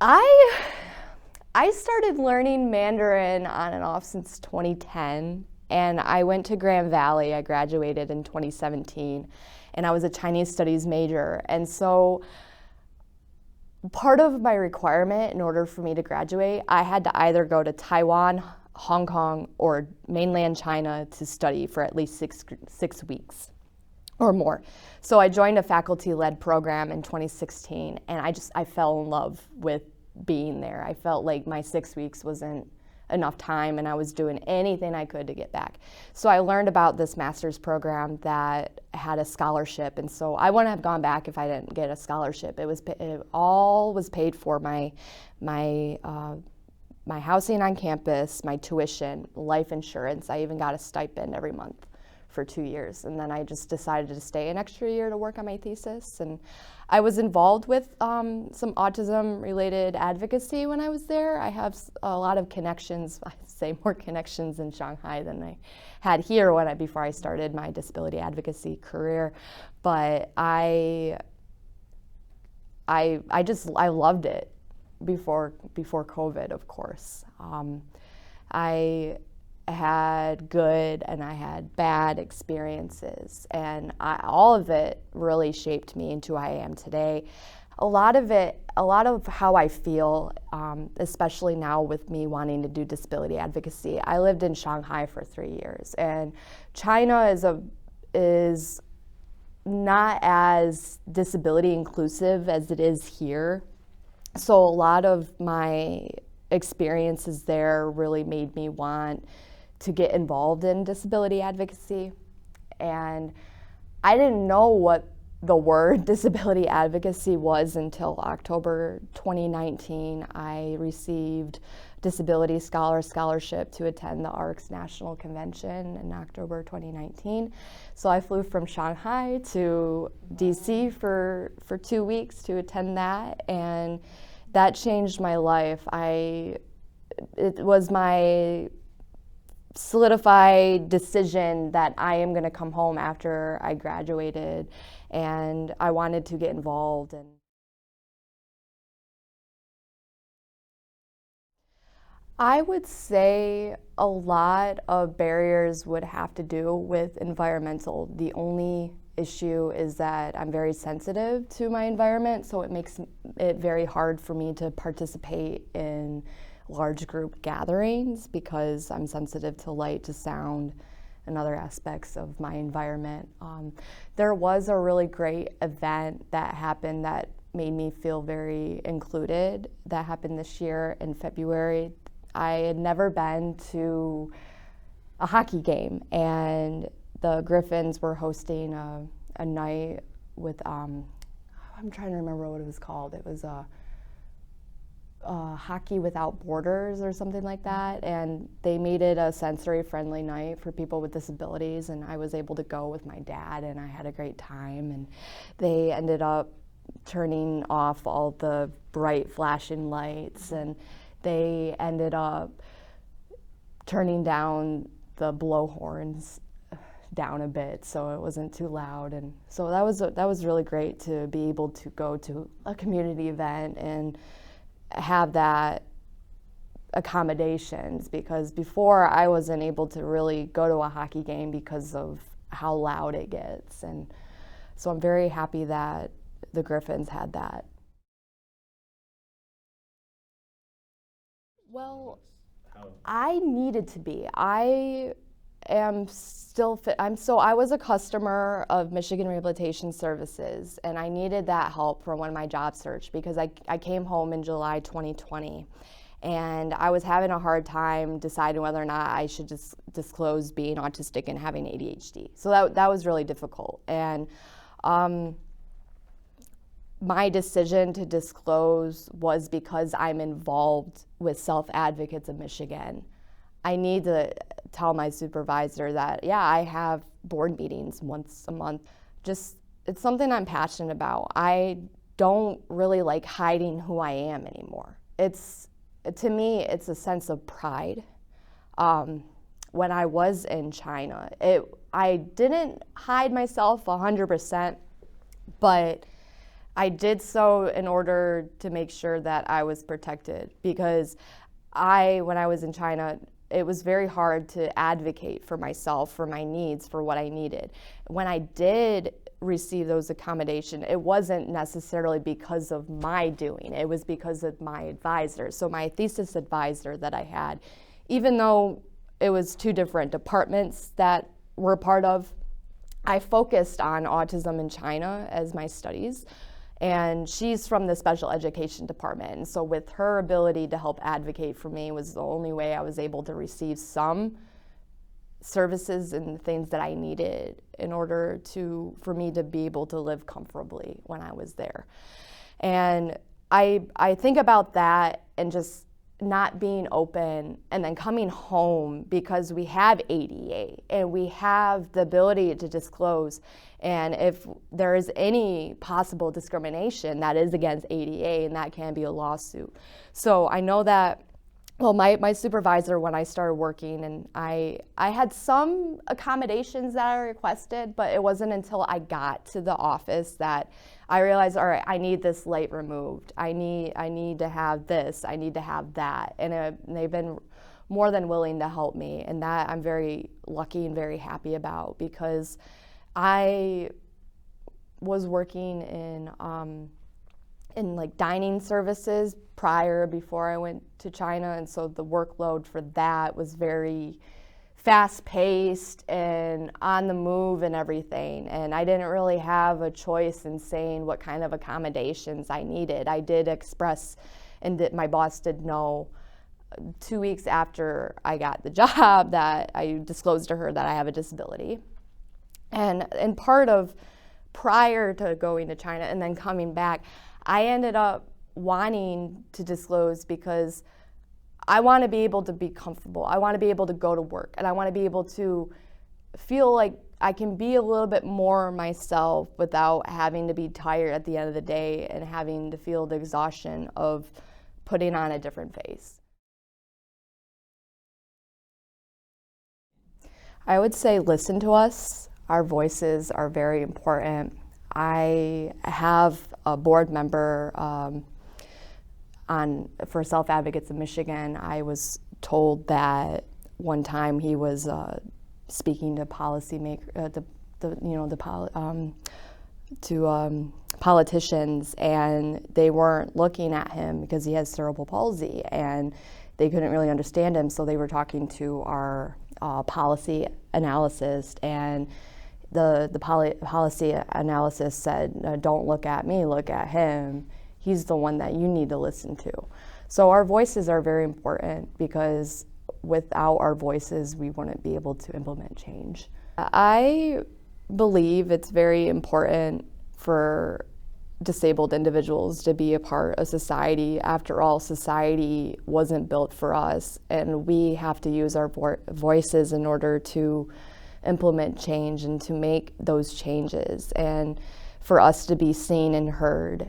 I I started learning Mandarin on and off since 2010, and I went to Grand Valley. I graduated in 2017, and I was a Chinese studies major. And so part of my requirement in order for me to graduate, I had to either go to Taiwan, Hong Kong, or mainland China to study for at least six weeks or more. So I joined a faculty-led program in 2016, and I fell in love with being there. I felt like my 6 weeks wasn't enough time, and I was doing anything I could to get back. So I learned about this master's program that had a scholarship, and so I wouldn't have gone back if I didn't get a scholarship. It all was paid for, my housing on campus, my tuition, life insurance. I even got a stipend every month for 2 years, and then I just decided to stay an extra year to work on my thesis. And I was involved with some autism-related advocacy when I was there. I have a lot of connections. I say more connections in Shanghai than I had here before I started my disability advocacy career. But I loved it before COVID, of course. I had good and I had bad experiences, and all of it really shaped me into who I am today. A lot of how I feel, especially now with me wanting to do disability advocacy. I lived in Shanghai for 3 years, and China is not as disability inclusive as it is here. So a lot of my experiences there really made me want to get involved in disability advocacy. And I didn't know what the word disability advocacy was until October 2019. I received Disability Scholarship to attend the ARC's National Convention in October 2019. So I flew from Shanghai to DC for 2 weeks to attend that, and that changed my life. It was my solidified decision that I am going to come home after I graduated, and I wanted to get involved. And I would say a lot of barriers would have to do with environmental. The only issue is that I'm very sensitive to my environment, so it makes it very hard for me to participate in large group gatherings because I'm sensitive to light, to sound, and other aspects of my environment. There was a really great event that happened that made me feel very included. That happened this year in February. I had never been to a hockey game, and the Griffins were hosting a night with, I'm trying to remember what it was called. It was Hockey Without Borders or something like that, and they made it a sensory-friendly night for people with disabilities, and I was able to go with my dad, and I had a great time. And they ended up turning off all the bright flashing lights, and they ended up turning down the blowhorns down a bit so it wasn't too loud. And so that was really great to be able to go to a community event and have that accommodations, because before I wasn't able to really go to a hockey game because of how loud it gets. And so I'm very happy that the Griffins had that. Well, I needed to be. I am still fit. I was a customer of Michigan Rehabilitation Services, and I needed that help for my job search because I came home in July 2020, and I was having a hard time deciding whether or not I should just disclose being autistic and having ADHD. So that was really difficult. And my decision to disclose was because I'm involved with Self Advocates of Michigan. I need to tell my supervisor that, yeah, I have board meetings once a month. It's something I'm passionate about. I don't really like hiding who I am anymore. To me, it's a sense of pride. When I was in China, I didn't hide myself 100%, but I did so in order to make sure that I was protected, because when I was in China, it was very hard to advocate for myself, for my needs, for what I needed. When I did receive those accommodations, it wasn't necessarily because of my doing, it was because of my advisor. So my thesis advisor that I had, even though it was two different departments that we're part of, I focused on autism in China as my studies. And she's from the special education department. And so with her ability to help advocate for me was the only way I was able to receive some services and things that I needed in order for me to be able to live comfortably when I was there. And I think about that and just not being open and then coming home, because we have ADA and we have the ability to disclose. And if there is any possible discrimination, that is against ADA, and that can be a lawsuit. So I know that, well, my supervisor, when I started working, and I had some accommodations that I requested, but it wasn't until I got to the office that I realized, all right, I need this light removed. I need to have this. I need to have that. And they've been more than willing to help me, and that I'm very lucky and very happy about, because I was working in like dining services before I went to China, and so the workload for that was very fast-paced and on the move and everything, and I didn't really have a choice in saying what kind of accommodations I needed. I did express, and my boss did know 2 weeks after I got the job, that I disclosed to her that I have a disability. And part of prior to going to China and then coming back, I ended up wanting to disclose because I want to be able to be comfortable. I want to be able to go to work, and I want to be able to feel like I can be a little bit more myself without having to be tired at the end of the day and having to feel the exhaustion of putting on a different face. I would say listen to us. Our voices are very important. I have a board member for Self Advocates of Michigan. I was told that one time he was speaking to politicians, and they weren't looking at him because he has cerebral palsy, and they couldn't really understand him. So they were talking to our policy analyst, and the policy analysis said, "Don't look at me, look at him. He's the one that you need to listen to." So our voices are very important, because without our voices, we wouldn't be able to implement change. I believe it's very important for disabled individuals to be a part of society. After all, society wasn't built for us, and we have to use our voices in order to implement change and to make those changes, and for us to be seen and heard.